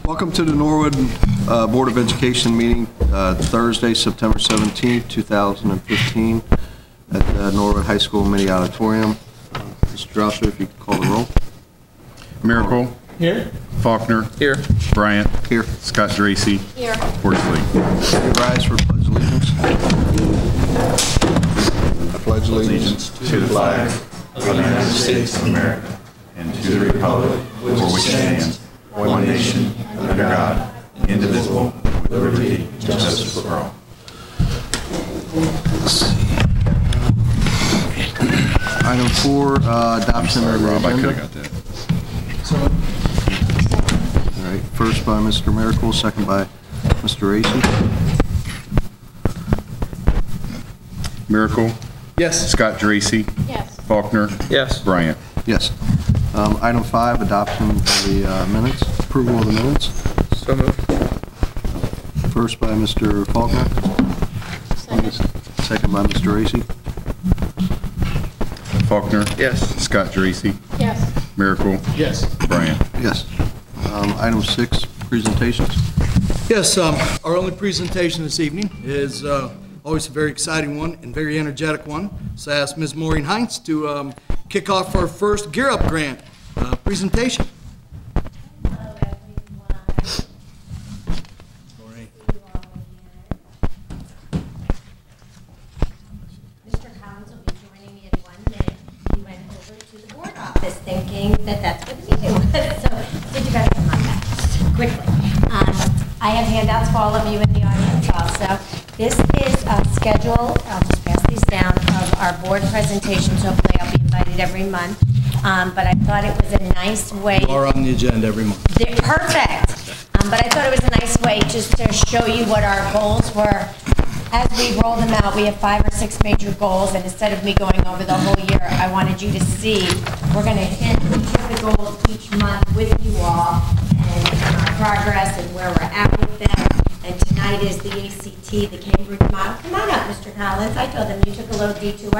Welcome to the Norwood Board of Education meeting Thursday, September 17, 2015 at the Norwood High School Mini Auditorium. Mr. Joshua, if you could call the roll. Miracle. Here. Faulkner. Here. Bryant. Here. Scott Dracy. Here. Horsley. Rise for pledge allegiance. I pledge allegiance to the flag of the United States of America and to the republic for which it stands, one nation, under God, indivisible, with liberty and justice for all. Item 4, adoption of the Rob, I could agenda. have got that. All right, first by Mr. Miracle, second by Mr. Racy. Miracle. Yes. Scott Dracy. Yes. Faulkner. Yes. Bryant. Yes. Item 5, adoption of the minutes, approval of the minutes. So moved. First by Mr. Faulkner. Second by Mr. Racy. Faulkner. Yes. Scott Dracy. Yes. Miracle. Yes. Bryant. Yes. Item 6, presentations. Yes, our only presentation this evening is always a very exciting one and very energetic one. So I asked Ms. Maureen Heinz to kick off our first Gear Up Grant presentation. Hello, everyone. Maureen. Mr. Collins will be joining me in 1 minute. He went over to the board office thinking that that's what the meeting was. So did you guys come on that quickly? I have handouts for all of you in the audience also. This is a schedule, I'll just pass these down, of our board presentations. Hopefully I'll be invited every month. But I thought it was a nice way. You are on the agenda every month. Perfect. But I thought it was a nice way just to show you what our goals were. As we roll them out, we have 5 or 6 major goals, and instead of me going over the whole year, I wanted you to see we're going to hit each of the goals each month with you all, and our progress and where we're at with them. And tonight is the ACT, the Cambridge model. Come on up, Mr. Collins. I told them you took a little detour,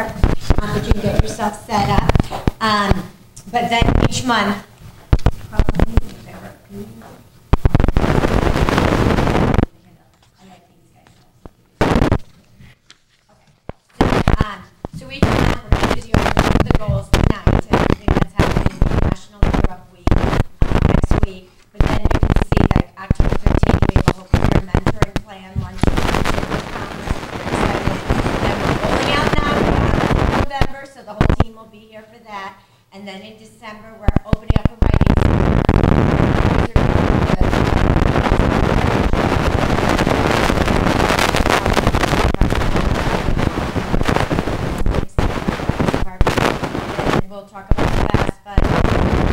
but you can get yourself set up. But then each month, so each month we're going to do the goals tonight and everything that's happening with National Gear Up Week next week. But then you can see that October 15th we have a Hope Career Mentoring Plan, lunch and then we're rolling out now in November, so the whole team will be here for that. And then in December we're opening up a writing. We'll talk about the fast fund,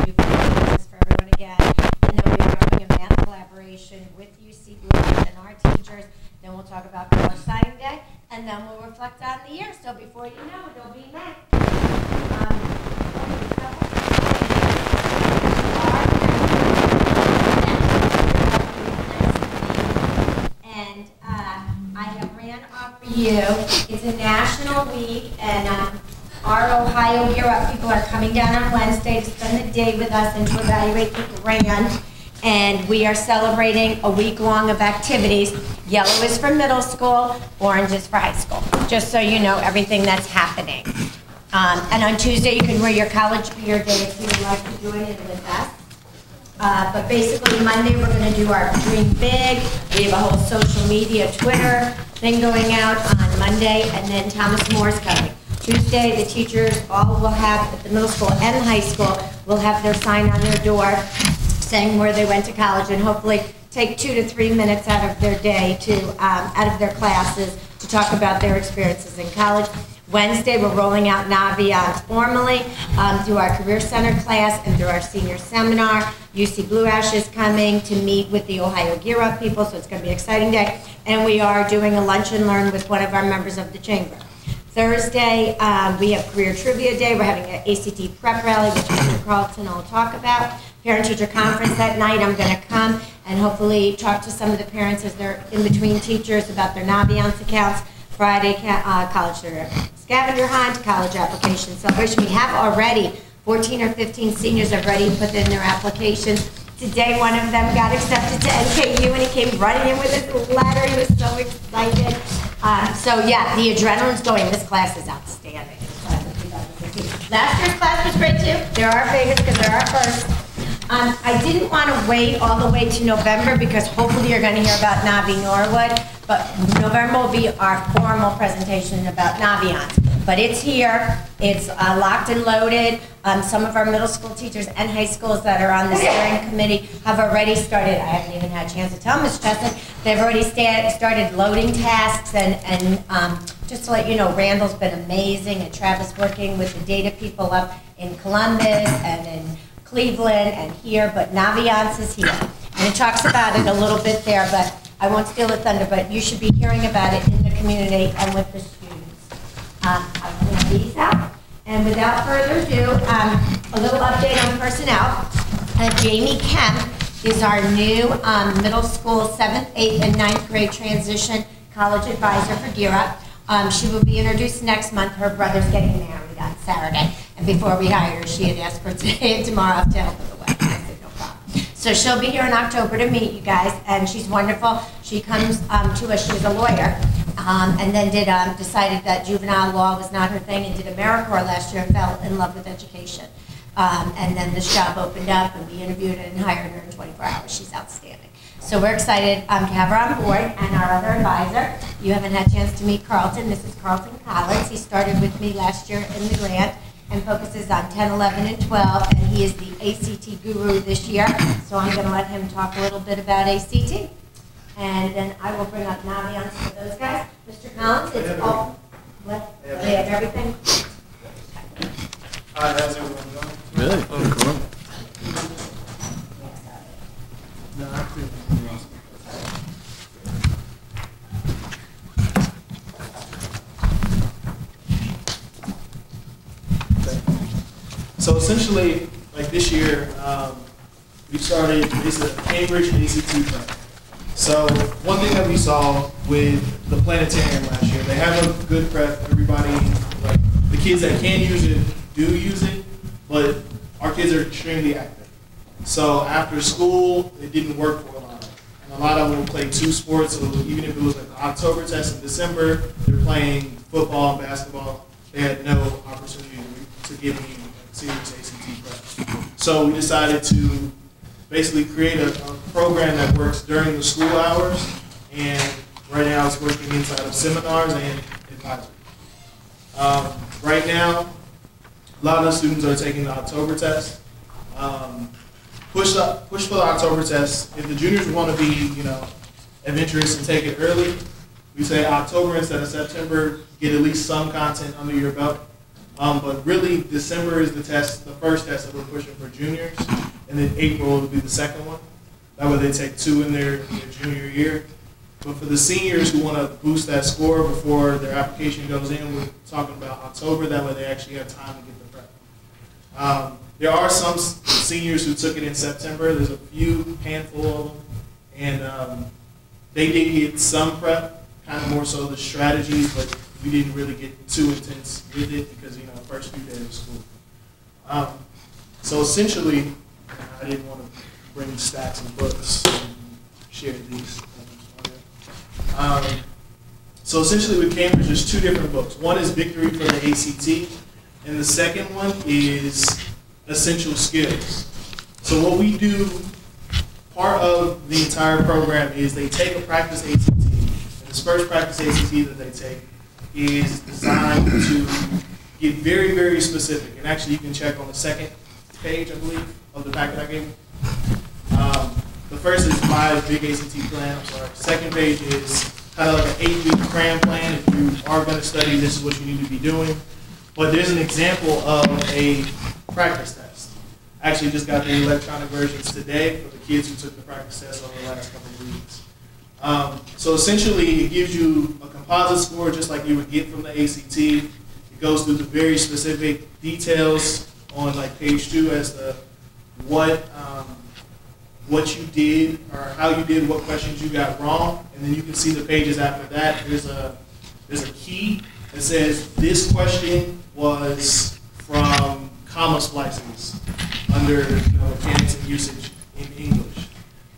do this for everyone again, and then we are doing a math collaboration with UC Blue and our teachers. Then we'll talk about college signing day, and then we'll reflect on the year. So before you know it, it'll be May. And I have ran off for you. It's a national week, and our Ohio Gear Up people are coming down on Wednesday to spend the day with us and to evaluate the grant. And we are celebrating a week long of activities. Yellow is for middle school, orange is for high school. Just so you know everything that's happening. And on Tuesday you can wear your college gear day if you would like to join in with us. But basically Monday we're going to do our Dream Big. We have a whole social media Twitter thing going out on Monday, and then Thomas Moore's coming. Tuesday, the teachers all will have, at the middle school and high school, will have their sign on their door saying where they went to college, and hopefully take 2 to 3 minutes out of their day to, out of their classes to talk about their experiences in college. Wednesday, we're rolling out Naviance formally through our Career Center class and through our senior seminar. UC Blue Ash is coming to meet with the Ohio Gear Up people, so it's going to be an exciting day. And we are doing a lunch and learn with one of our members of the chamber. Thursday, we have Career Trivia Day. We're having an ACT prep rally, which Mr. Carlton will talk about. Parent-teacher conference that night. I'm going to come and hopefully talk to some of the parents as they're in between teachers about their Naviance accounts. Friday, college scavenger hunt, college application celebration. We have already 14 or 15 seniors have already put in their applications. Today, one of them got accepted to NKU, and he came running in with his letter. He was so excited. So yeah, the adrenaline's going. This class is outstanding. Last year's class was great too. They're our biggest because they're our first. I didn't want to wait all the way to November because hopefully you're going to hear about Navi Norwood, but November will be our formal presentation about Naviance. But it's here, it's locked and loaded. Some of our middle school teachers and high schools that are on the steering committee have already started, I haven't even had a chance to tell Ms. Chesson, they've already started loading tasks, and just to let you know, Randall's been amazing, and Travis working with the data people up in Columbus and in Cleveland and here, but Naviance is here. And it talks about it a little bit there, but I won't steal the thunder, but you should be hearing about it in the community and with the students. I'll put these out. And without further ado, a little update on personnel. Jamie Kemp is our new middle school 7th, 8th, and 9th grade transition college advisor for Gear Up. She will be introduced next month. Her brother's getting married on Saturday. And before we hire her, she had asked for today and tomorrow to help with the wedding. I said, no problem. So she'll be here in October to meet you guys, and she's wonderful. She comes to us, she's a lawyer, and then decided that juvenile law was not her thing, and did AmeriCorps last year and fell in love with education. And then this job opened up, and we interviewed her and hired her in 24 hours. She's outstanding. So we're excited to have her on board, and our other advisor, you haven't had a chance to meet Carlton. This is Carlton Collins. He started with me last year in the grant and focuses on 10, 11, and 12, and he is the ACT guru this year. So I'm going to let him talk a little bit about ACT. And then I will bring up Naviance for those guys. Mr. Collins, it's all, what? They have everything? Hi, how's everyone doing? Really? Cool. No, I think so essentially, like this year, we started this Cambridge ACT prep. So one thing that we saw with the planetarium last year, they have a good prep. Everybody, like the kids that can use it, do use it, but our kids are extremely active. So after school, it didn't work for a lot of them. And a lot of them will play two sports, so even if it was like the October test in December, they're playing football and basketball. They had no opportunity to get any serious ACT prep. So we decided to basically create a program that works during the school hours, and right now it's working inside of seminars and advisory. Right now, a lot of the students are taking the October test. Push for the October test. If the juniors want to be, adventurous and take it early, we say October instead of September. Get at least some content under your belt. But really, December is the first test that we're pushing for juniors, and then April will be the second one. That way they take two in their junior year. But for the seniors who want to boost that score before their application goes in, we're talking about October. That way they actually have time to get the prep. There are some seniors who took it in September. There's a handful of them, and they did get some prep, kind of more so the strategies, but we didn't really get too intense with it because, first few days of school. So essentially, I didn't want to bring stacks of books and share these. So essentially with Cambridge, there's two different books. One is Victory for the ACT, and the second one is Essential Skills. So what we do, part of the entire program is they take a practice ACT, and this first practice ACT that they take is designed to get very, very specific. And actually you can check on the second page, I believe, of the packet I gave you. The first is my big ACT plan, I'm sorry. Second page is kind of like an 8-week cram plan. If you are going to study, this is what you need to be doing. But there's an example of a practice test. I actually just got the electronic versions today for the kids who took the practice test over the last couple of weeks. So essentially, it gives you a composite score just like you would get from the ACT. It goes through the very specific details on like page 2 as to what you did or how you did, what questions you got wrong, and then you can see the pages after that. There's a key that says this question was from comma splices under mechanics and usage. in English.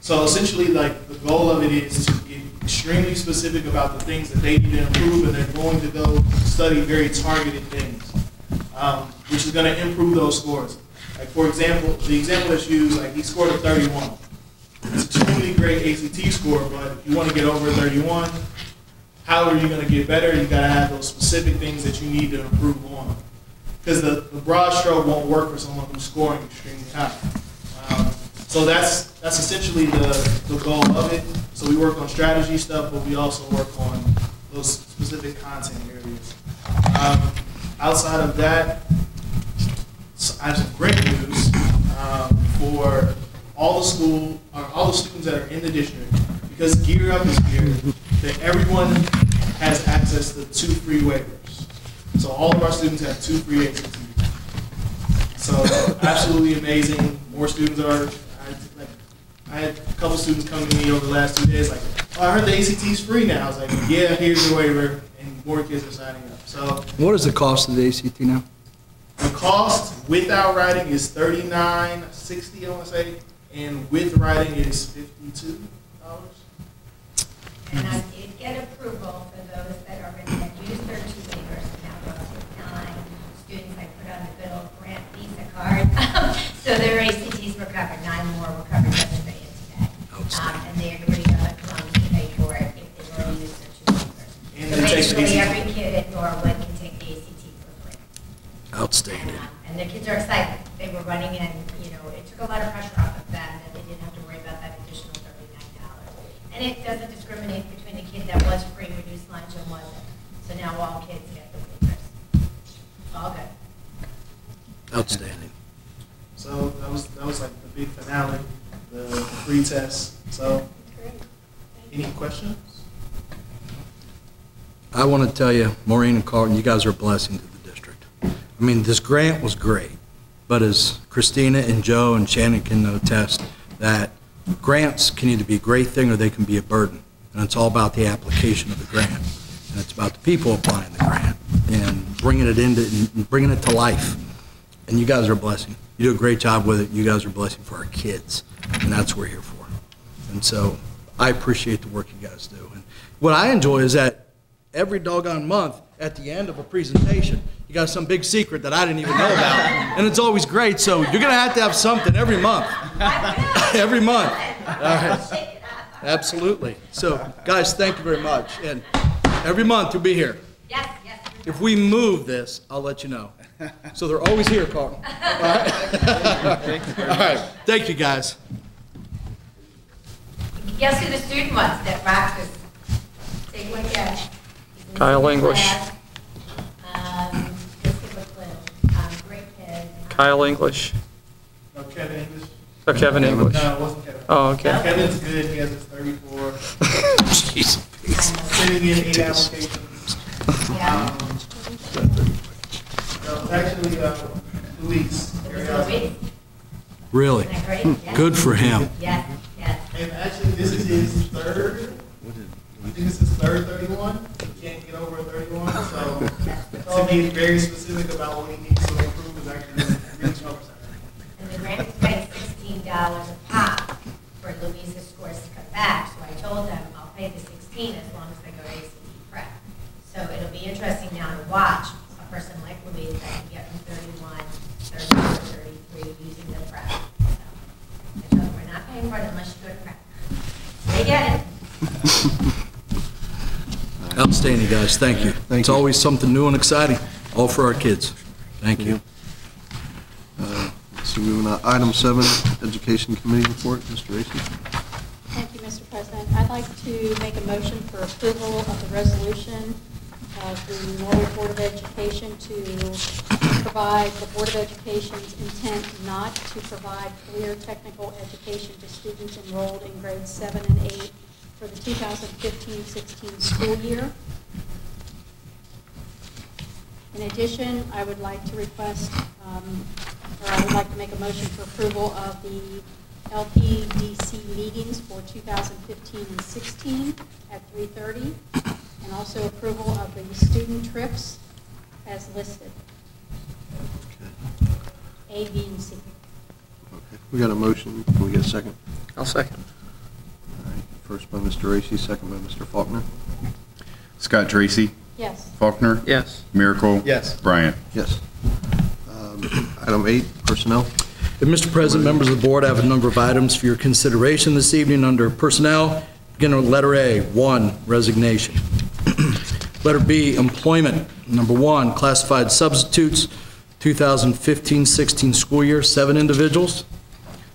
So essentially, like, the goal of it is to get extremely specific about the things that they need to improve, and they're going to go study very targeted things, which is going to improve those scores. Like, for example, the example that's used, like, he scored a 31. It's an extremely great ACT score, but if you want to get over a 31, how are you going to get better? You got to have those specific things that you need to improve on. Because the broad stroke won't work for someone who's scoring extremely high. So that's essentially the goal of it. So we work on strategy stuff, but we also work on those specific content areas. Outside of that, I have some great news for all the students that are in the district. Because Gear Up is here, that everyone has access to 2 free waivers. So all of our students have 2 free ACTs. So absolutely amazing. More students are. I had a couple students come to me over the last 2 days like, oh, I heard the ACT's free now. I was like, yeah, here's your waiver, and more kids are signing up. So What is the cost of the ACT now? the cost without writing is $39.60, I want to say, and with writing it is $52. And I did get approval for those that already had used their 2 waivers, and now we're up to 9 students. I put on the good old grant Visa card. So their ACTs were covered, 9 more were covered yesterday and today. And they had already got a loan to pay for it if they already used their 2 waivers. And So they take the basically, ACT. every kid at Norwood can take the ACT for free. Outstanding. And the kids are excited. They were running in, you know, it took a lot of pressure off of them, and they didn't have to worry about that additional $39. And it doesn't discriminate between the kid that was free reduced lunch and wasn't. So now all kids get the waivers. All good. Outstanding. So that was like the big finale, the free test. So any questions? I want to tell you, Maureen and Carlton, you guys are a blessing to the district. I mean, this grant was great, but as Christina and Joe and Shannon can attest, that grants can either be a great thing or they can be a burden. And it's all about the application of the grant. And it's about the people applying the grant and bringing it to life. And you guys are a blessing. You do a great job with it. You guys are a blessing for our kids. And that's what we're here for. And so I appreciate the work you guys do. And what I enjoy is that every doggone month at the end of a presentation, you got some big secret that I didn't even know about. And it's always great. So you're going to have something every month. Every month. All right. Absolutely. So, guys, thank you very much. And every month you'll be here. Yes, yes. If we move this, I'll let you know. So they're always here, Carl. All right. All right. Thank you, guys. Guess who the student was that rocked us? Take a look at it. Kyle English. Just give a clue. Great kid. Kyle English. No, Kevin English. Oh, Kevin English. No, it wasn't Kevin. Oh, okay. Kevin's good. He has his 34. Jeez. Sending in 8 applications. Yeah. So actually, Luis. Louis? Really? Isn't that great? Yes. Good for him. Yes, yes. And actually, this is his third. I think it's his third 31. He can't get over a 31. So to be very specific about what he needs to improve is actually really troublesome. And the grant is paying $16 a pop for Louisa's scores to come back. So I told them I'll pay the 16 as long as they go to ACT prep. So it'll be interesting now to watch a person like Louise that can get from 31, 34, 33 using the prep. So I told them we're not paying for it unless you go to prep. They get it. Outstanding, guys. Thank you. It's always something new and exciting, all for our kids. Thank you. So moving on, item 7, Education Committee report, Mr. Racy. Thank you, Mr. President. I'd like to make a motion for approval of the resolution of the Norwood Board of Education to provide the Board of Education's intent not to provide career technical education to students enrolled in grades 7 and 8 for the 2015-16 school year. In addition, I would like to request, or I would like to make a motion for approval of the LPDC meetings for 2015 and 16 at 3:30, and also approval of the student trips as listed, A, B, and C. Okay. We got a motion. Can we get a second? I'll second. All right. First by Mr. Racy, second by Mr. Faulkner. Scott Tracy, Yes. Faulkner, Yes. Miracle. Yes. Bryant. Yes. Item 8, personnel. Mr. President, members of the board, I have a number of items for your consideration this evening under personnel. Beginning with letter A, 1, resignation. Letter B, employment. Number 1, classified substitutes, 2015-16 school year, 7 individuals.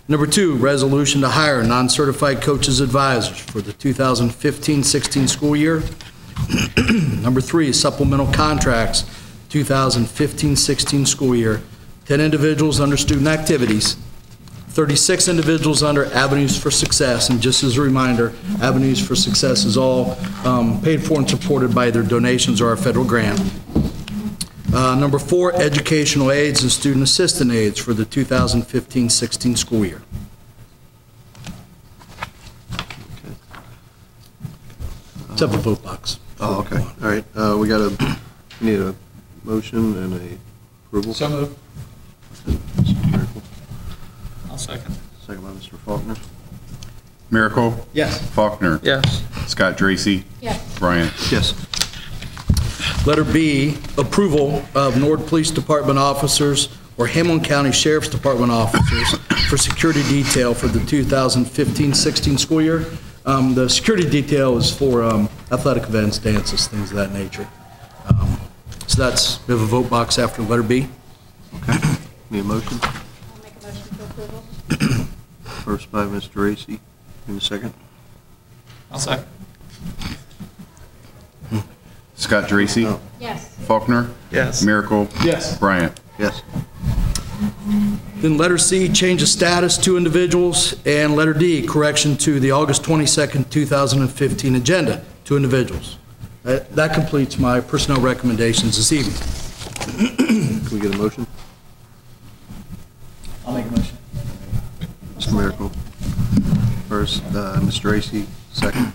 Number 2, resolution to hire non-certified coaches advisors for the 2015-16 school year. Number 3, supplemental contracts, 2015-16 school year, 10 individuals under student activities, 36 individuals under Avenues for Success. And just as a reminder, Avenues for Success is all paid for and supported by either donations or a federal grant. Number 4, educational aides and student assistant aides for the 2015-16 school year. Except for vote box. Oh, okay. All right. We need a motion and a approval. So moved. Mr. Miracle. I'll second. Second by Mr. Faulkner. Miracle. Yes. Faulkner. Yes. Scott Tracy, Yes. Bryant. Yes. Letter B, approval of Norwood Police Department officers or Hamilton County Sheriff's Department officers for security detail for the 2015-16 school year. The security detail is for athletic events, dances, things of that nature. So we have a vote box after letter B. Okay. Need a motion? I'll make a motion for approval. First by Mr. Racy. Need a second? I'll second. Scott Tracy, Oh. Yes. Faulkner, Yes. Miracle. Yes. Bryant. Yes. Then letter C, change of status, 2 individuals. And letter D, correction to the August 22nd, 2015 agenda, 2 individuals. That completes my personnel recommendations this evening. Can we get a motion? I'll make a motion. Mr. Miracle. First, Mr. Racy, second.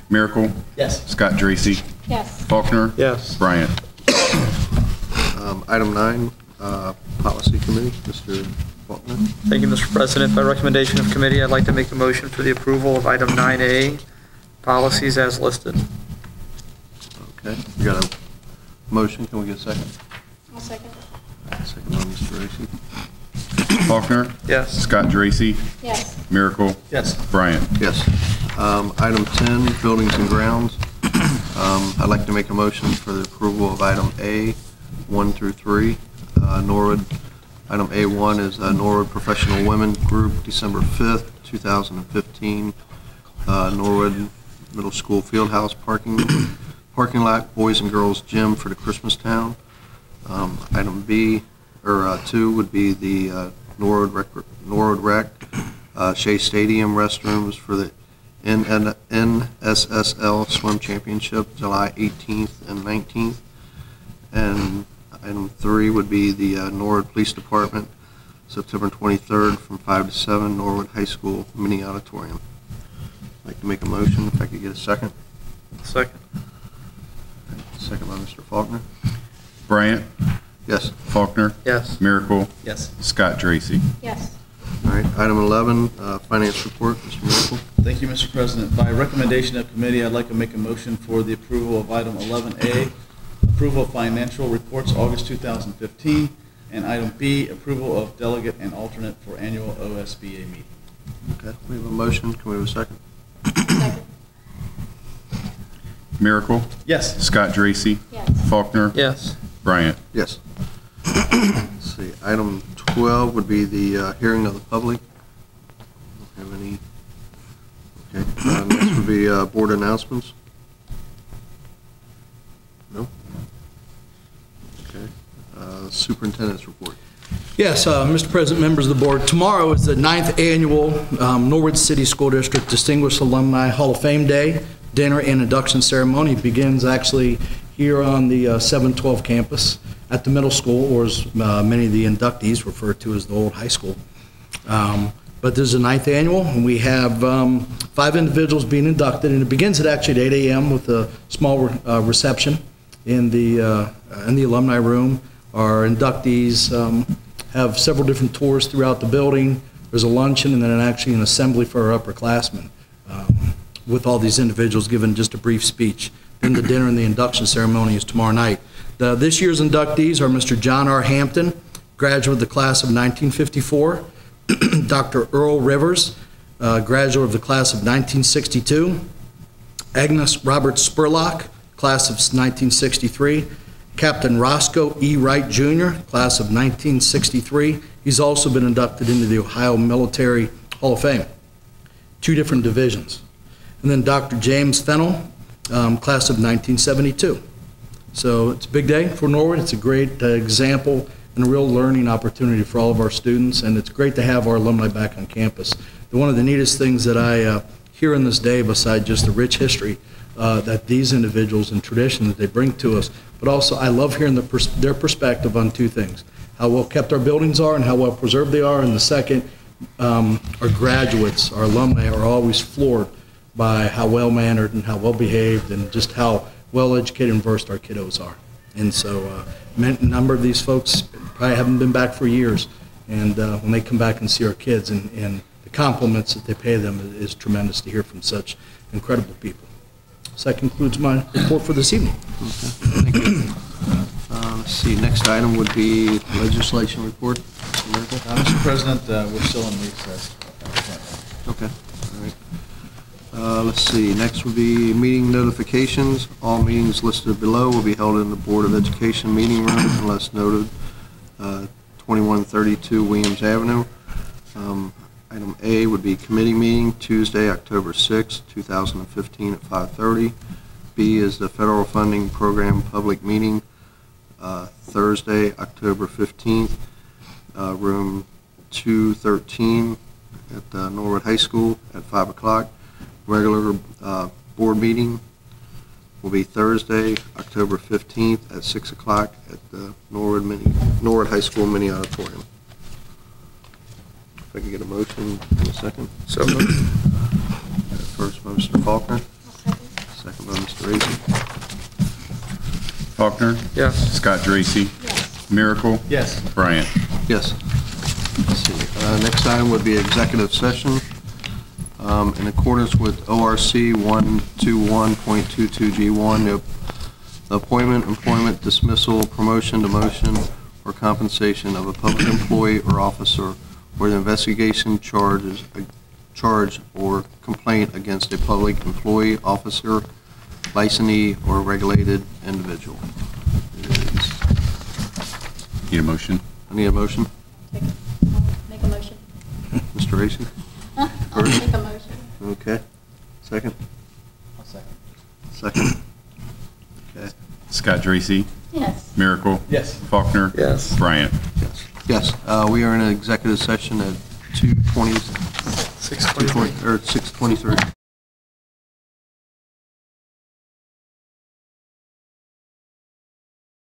Miracle. Yes. Scott Tracy, Yes. Faulkner. Yes. Bryant. Item 9, policy committee, Mr. Faulkner. Thank you, Mr. President. By recommendation of committee, I'd like to make a motion for the approval of item 9A, policies as listed. Okay. We got a motion. Can we get a second? I'll second. Second by Mr. Racy. Faulkner, Yes. Scott Tracy, Yes. Miracle. Yes. Bryant. Yes. Item 10, buildings and grounds. I'd like to make a motion for the approval of item A, 1 through 3. Norwood, item A1 is Norwood Professional Women Group, December 5th, 2015. Norwood Middle School Fieldhouse parking lot, Boys and Girls Gym for the Christmas Town. Item B, or 2 would be the Norwood Rec, Shea Stadium restrooms for the NSSL Swim Championship, July 18th and 19th. And item 3 would be the Norwood Police Department, September 23rd from 5 to 7, Norwood High School Mini Auditorium. I'd like to make a motion, if I could get a second. Second. Second by Mr. Faulkner. Bryant. Yes. Faulkner. Yes. Miracle. Yes. Scott Tracy. Yes. All right, item 11, finance report, Mr. Miracle. Thank you, Mr. President. By recommendation of committee, I'd like to make a motion for the approval of item 11A, approval of financial reports August 2015, and item B, approval of delegate and alternate for annual OSBA meeting. Okay, we have a motion, can we have a second? Second. Miracle. Yes. Scott Tracy, Yes. Faulkner. Yes. Bryant. Yes. Let's see, item 12 would be the hearing of the public. Don't have any. Okay, next would be board announcements. No? Okay, superintendent's report. Yes, Mr. President, members of the board, tomorrow is the 9th annual Norwood City School District Distinguished Alumni Hall of Fame Day. Dinner and induction ceremony begins actually here on the 712 campus at the middle school, or as many of the inductees refer to as the old high school. But this is the 9th annual, and we have 5 individuals being inducted, and it begins at actually at 8 a.m. with a small reception in the alumni room. Our inductees have several different tours throughout the building. There's a luncheon and then actually an assembly for our upperclassmen with all these individuals giving just a brief speech. Then the dinner and the induction ceremony is tomorrow night. This year's inductees are Mr. John R. Hampton, graduate of the class of 1954, Dr. Earl Rivers, graduate of the class of 1962, Agnes Robert Spurlock, class of 1963, Captain Roscoe E. Wright, Jr., class of 1963. He's also been inducted into the Ohio Military Hall of Fame, 2 different divisions. And then Dr. James Fennell, class of 1972. So it's a big day for Norwood. It's a great example and a real learning opportunity for all of our students, and it's great to have our alumni back on campus. One of the neatest things that I hear in this day, besides just the rich history that these individuals and tradition that they bring to us, but also I love hearing their perspective on 2 things: how well kept our buildings are and how well preserved they are, and the second, our graduates, our alumni are always floored by how well mannered and how well behaved and just how well educated and versed our kiddos are. And so a number of these folks probably haven't been back for years, and when they come back and see our kids and the compliments that they pay them is tremendous to hear from such incredible people. So that concludes my report for this evening. Okay, thank you. Let's see, next item would be legislation report. Mr. President, we're still in recess. Okay, all right. Let's see, next would be meeting notifications. All meetings listed below will be held in the Board of Education meeting room unless noted, 2132 Williams Avenue. Item A would be committee meeting, Tuesday, October 6, 2015 at 5:30. B is the federal funding program public meeting, Thursday, October 15th, room 213 at Norwood High School at 5 o'clock. Regular board meeting will be Thursday, October 15th at 6 o'clock at the Norwood High School mini auditorium. If I can get a motion in a second. So moved. First by Mr. Faulkner. Second by Mr. Racy. Faulkner? Yes. Scott Dracy? Yes. Miracle? Yes. Bryant? Yes. Let's see. Next item would be executive session. In accordance with ORC 121.22G1, the appointment, employment, dismissal, promotion, demotion, or compensation of a public employee or officer, or the investigation, charge, or complaint against a public employee, officer, licensee, or regulated individual. Need a motion? I need a motion. Make a motion. Mr. Racy? I'll make a motion. Okay. Second? I'll second. Second. Okay. Scott Dracy? Yes. Miracle? Yes. Faulkner? Yes. Bryant? Yes. We are in an executive session at 2:20, 6:23. or 6:23.